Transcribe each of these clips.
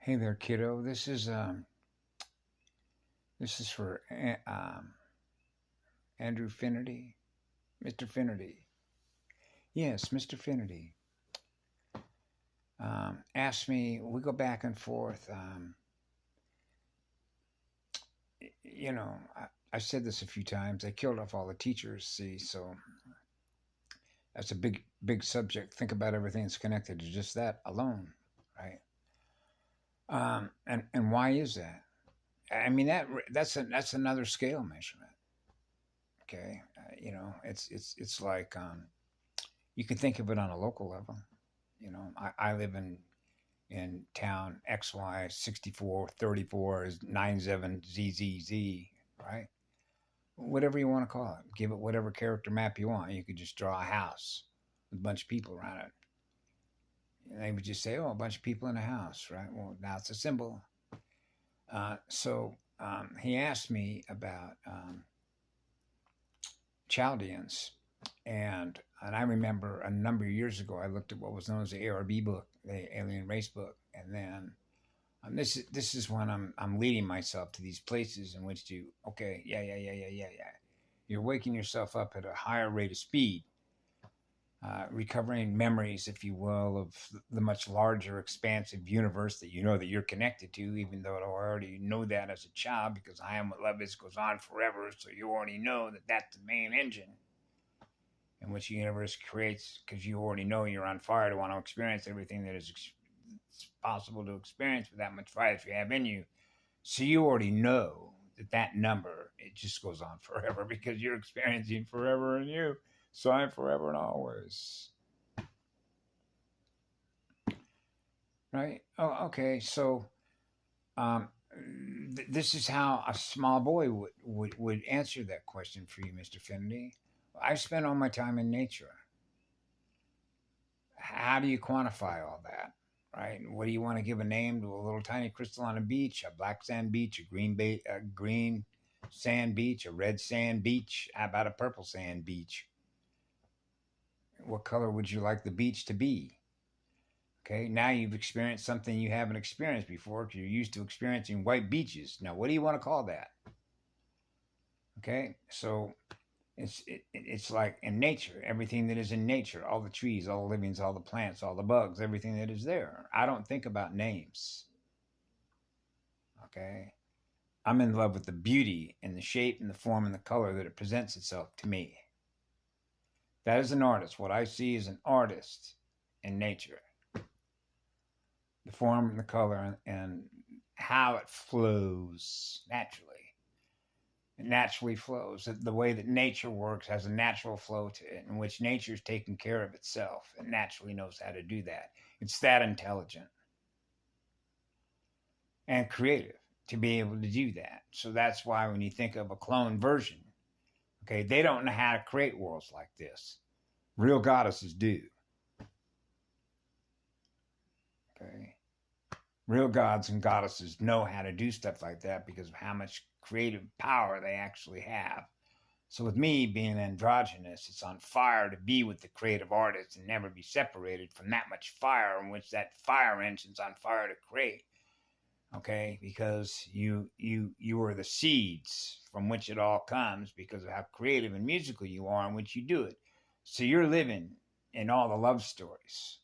Hey there, kiddo. This is for Andrew Finnerty, Mr. Finnerty. Yes, Mr. Finnerty. Asked me. We go back and forth. I said this a few times. They killed off all the teachers. See, so that's a big subject. Think about everything that's connected to just that alone, right? And why is that? I mean that's another scale measurement. Okay, it's like you can think of it on a local level. I live in town XY 6434 is 97ZZZ, right? Whatever you want to call it, give it whatever character map you want. You could just draw a house with a bunch of people around it. And they would just say, "Oh, a bunch of people in a house," right? Well, now it's a symbol. So he asked me about Chaldeans, and I remember a number of years ago I looked at what was known as the ARB book, the Alien Race book, and then this is when I'm leading myself to these places in which to okay, yeah. You're waking yourself up at a higher rate of speed, recovering memories, if you will, of the much larger, expansive universe that you know that you're connected to, even though I already know that as a child because I am what love is goes on forever. So you already know that that's the main engine in which the universe creates because you already know you're on fire to want to experience everything that is possible to experience with that much fire that you have in you. So you already know that number, it just goes on forever because you're experiencing forever in you. So I'm forever and always. Right? Oh, okay. So um, this is how a small boy would answer that question for you, Mr. Finley. I spend all my time in nature. How do you quantify all that? Right? What do you want to give a name to a little tiny crystal on a beach, a black sand beach, a green sand beach, a red sand beach? How about a purple sand beach? What color would you like the beach to be? Okay, now you've experienced something you haven't experienced before because you're used to experiencing white beaches. Now, what do you want to call that? Okay, so it's like in nature, everything that is in nature, all the trees, all the livings, all the plants, all the bugs, everything that is there. I don't think about names. Okay, I'm in love with the beauty and the shape and the form and the color that it presents itself to me. That is an artist. What I see is an artist in nature. The form and the color and how it flows naturally. It naturally flows. The way that nature works has a natural flow to it, in which nature is taking care of itself. It naturally knows how to do that. It's that intelligent and creative to be able to do that. So that's why when you think of a clone version, okay, they don't know how to create worlds like this. Real goddesses do. Okay. Real gods and goddesses know how to do stuff like that because of how much creative power they actually have. So with me being androgynous, it's on fire to be with the creative artist and never be separated from that much fire in which that fire engine's on fire to create. Okay, because you are the seeds from which it all comes because of how creative and musical you are in which you do it. So you're living in all the love stories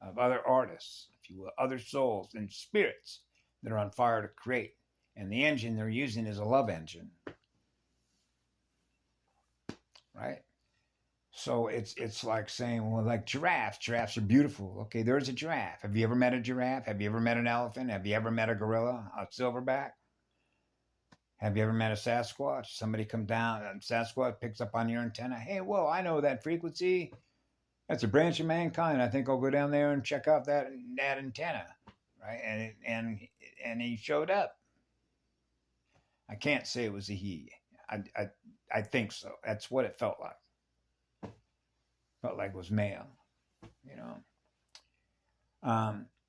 of other artists, if you will, other souls and spirits that are on fire to create. And the engine they're using is a love engine. Right? So it's like saying, well, like giraffes. Giraffes are beautiful. Okay, there's a giraffe. Have you ever met a giraffe? Have you ever met an elephant? Have you ever met a gorilla, a silverback? Have you ever met a Sasquatch? Somebody comes down, and Sasquatch picks up on your antenna. Hey, whoa, I know that frequency. That's a branch of mankind. I think I'll go down there and check out that antenna, right? And he showed up. I can't say it was a he. I think so. That's what it felt like. Felt like it was male, you know.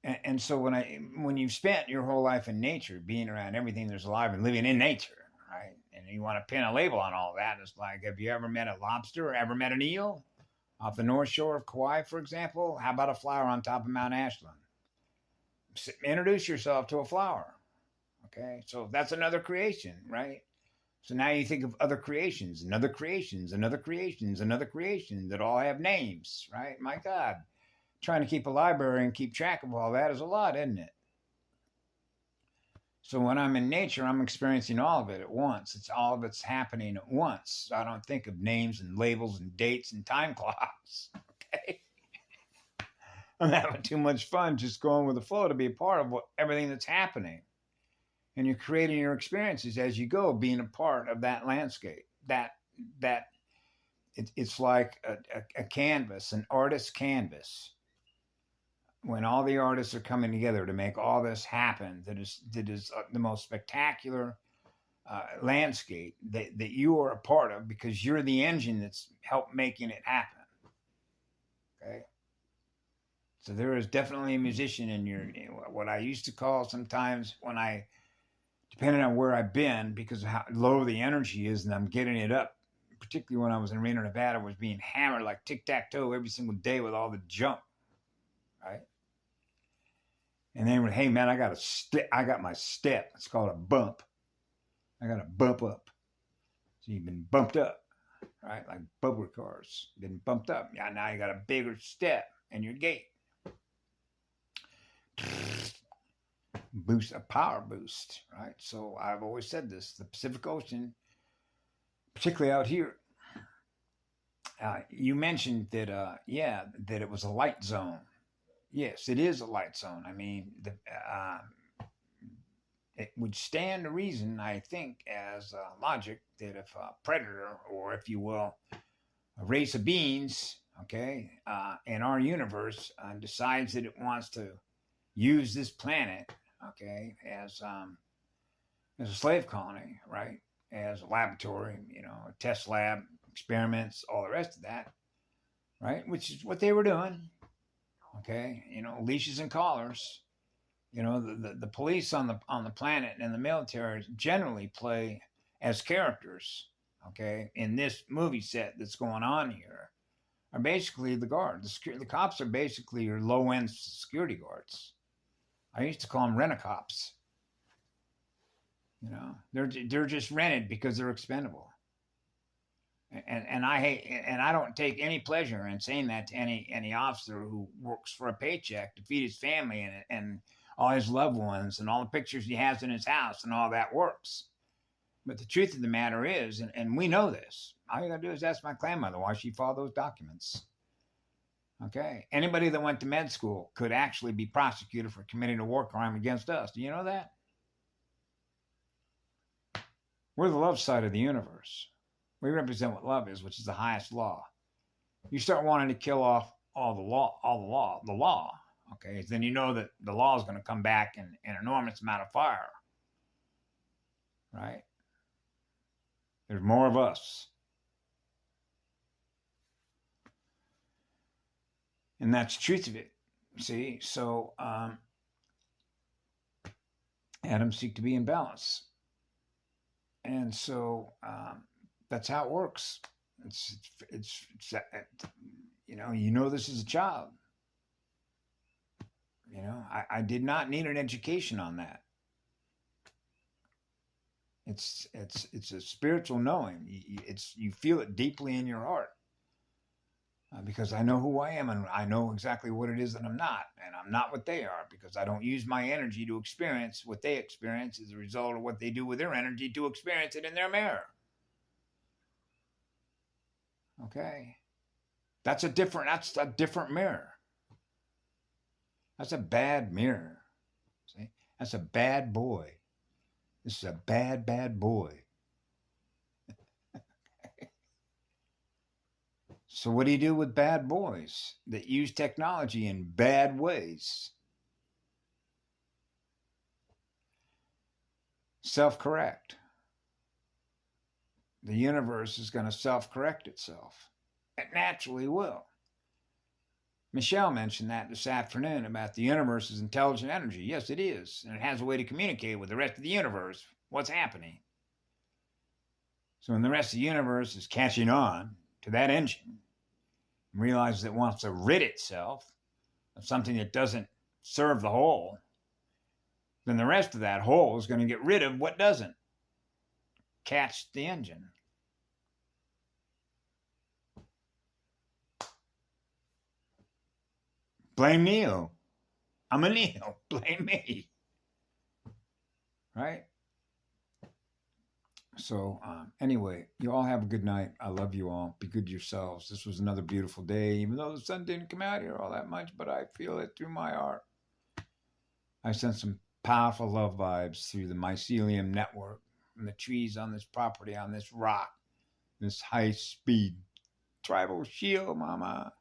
And so when you've spent your whole life in nature, being around everything that's alive and living in nature, right? And you want to pin a label on all that, it's like, have you ever met a lobster or ever met an eel off the north shore of Kauai, for example? How about a flower on top of Mount Ashland? introduce yourself to a flower. Okay, so that's another creation, right? So now you think of other creations and other creations and other creations and other creations that all have names, right? My God, trying to keep a library and keep track of all that is a lot, isn't it? So when I'm in nature, I'm experiencing all of it at once. It's all of it's happening at once. I don't think of names and labels and dates and time clocks. Okay. I'm having too much fun just going with the flow to be a part of everything that's happening. And you're creating your experiences as you go, being a part of that landscape. It's like a canvas, an artist's canvas. When all the artists are coming together to make all this happen, that is the most spectacular landscape that you are a part of, because you're the engine that's helped making it happen. Okay. So there is definitely a musician in what I used to call sometimes when depending on where I've been, because of how low the energy is, and I'm getting it up, particularly when I was in Reno, Nevada, was being hammered like tic-tac-toe every single day with all the junk, right? And then, hey man, I got my step. It's called a bump. I got a bump up. So you've been bumped up, right? Like bumper cars, been bumped up. Yeah, now you got a bigger step in your gait. Boost, a power boost, right? So I've always said this: the Pacific Ocean, particularly out here. You mentioned that, that it was a light zone. Yes, it is a light zone. I mean, it would stand to reason, I think, as logic, that if a predator, or if you will, a race of beings, okay, in our universe decides that it wants to use this planet, okay, as a slave colony, right, as a laboratory, a test lab, experiments, all the rest of that, right, which is what they were doing. Okay, leashes and collars. The police on the planet and the military generally play as characters. Okay, in this movie set that's going on here, are basically the guard. The cops are basically your low end security guards. I used to call them rent-a-cops. They're just rented because they're expendable. And I hate, and I don't take any pleasure in saying that to any officer who works for a paycheck to feed his family and all his loved ones and all the pictures he has in his house and all that works. But the truth of the matter is, and we know this, all you gotta do is ask my grandmother why she filed those documents. Okay, anybody that went to med school could actually be prosecuted for committing a war crime against us. Do you know that? We're the love side of the universe. We represent what love is, which is the highest law. You start wanting to kill off the law, okay, then you know that the law is going to come back in an enormous amount of fire, right? There's more of us. And that's the truth of it. See, so atoms seek to be in balance. And so that's how it works. It's this is a child. I did not need an education on that. It's a spiritual knowing. You feel it deeply in your heart. Because I know who I am, and I know exactly what it is that I'm not, and I'm not what they are, because I don't use my energy to experience what they experience as a result of what they do with their energy to experience it in their mirror. Okay, that's a different mirror. That's a bad mirror. See, that's a bad boy. This is a bad boy. So what do you do with bad boys that use technology in bad ways? Self-correct. The universe is going to self-correct itself. It naturally will. Michelle mentioned that this afternoon about the universe's intelligent energy. Yes, it is. And it has a way to communicate with the rest of the universe what's happening. So when the rest of the universe is catching on to that engine, realizes it wants to rid itself of something that doesn't serve the whole, then the rest of that hole is going to get rid of what doesn't catch the engine. Blame Neo. I'm a Neo. Blame me. Right? So, anyway, you all have a good night. I love you all. Be good yourselves. This was another beautiful day, even though the sun didn't come out here all that much, but I feel it through my art. I sent some powerful love vibes through the mycelium network and the trees on this property, on this rock, this high-speed tribal shield, mama.